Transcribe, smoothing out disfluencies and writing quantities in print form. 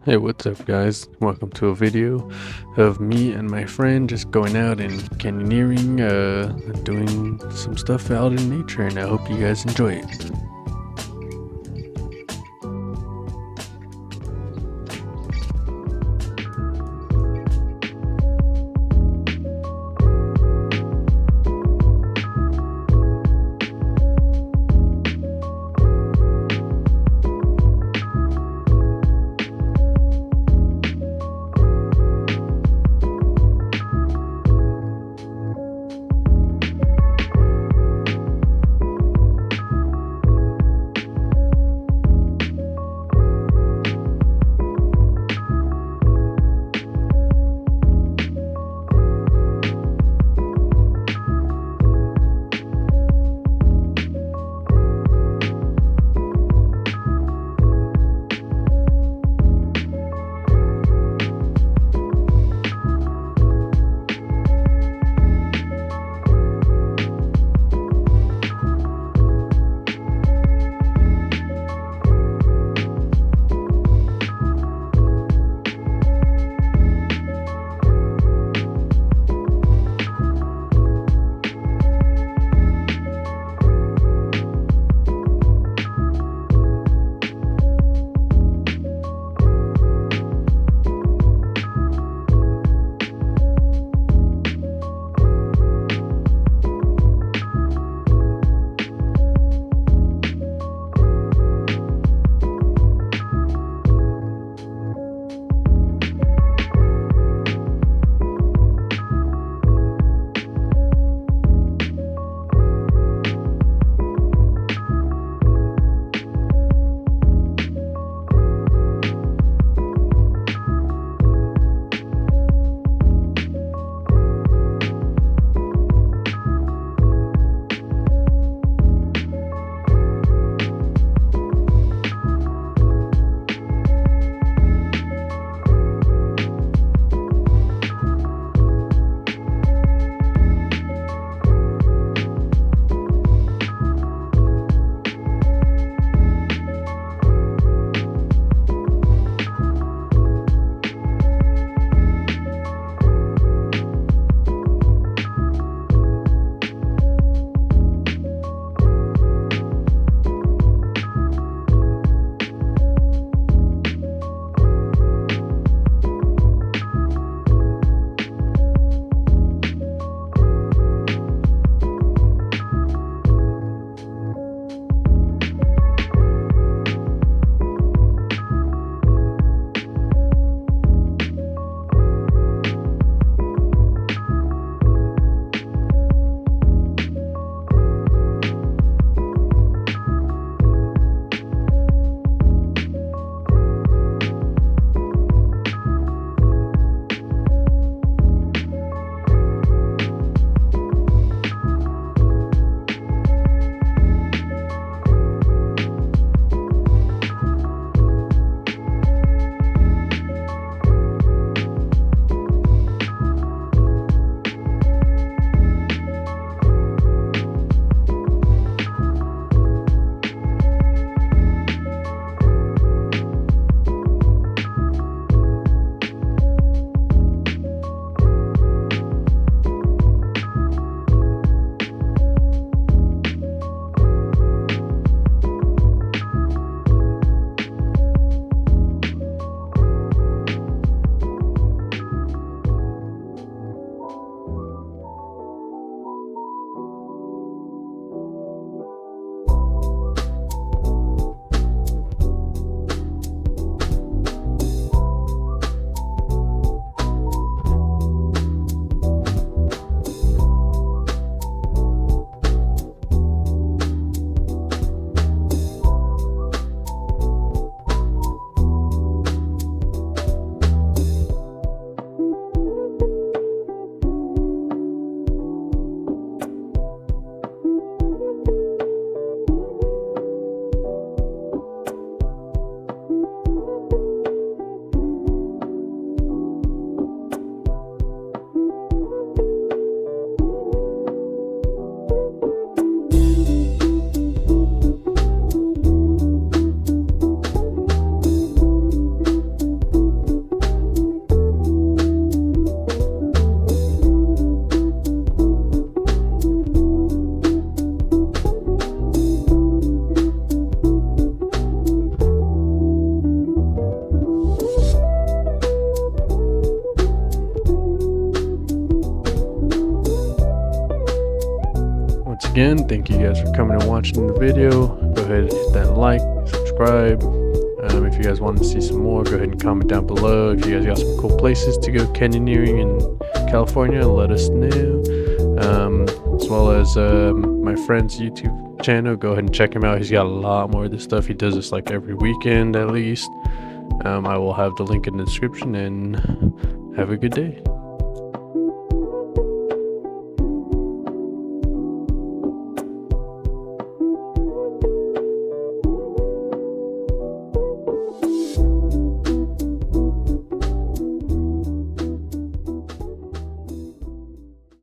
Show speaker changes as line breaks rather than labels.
Hey, what's up, guys? Welcome to a video of me and my friend just going out and canyoneering, doing some stuff out in nature, and I hope you guys enjoy it. again, thank you guys for coming and watching the video. Go ahead and hit that like, subscribe. If you guys want to see some more, go ahead and comment down below. If you guys got some cool places to go canyoneering in California, let us know. As well as my friend's YouTube channel, go ahead and check him out. He's got a lot more of this stuff. He does this like every weekend at least. I will have the link in the description, and have a good day.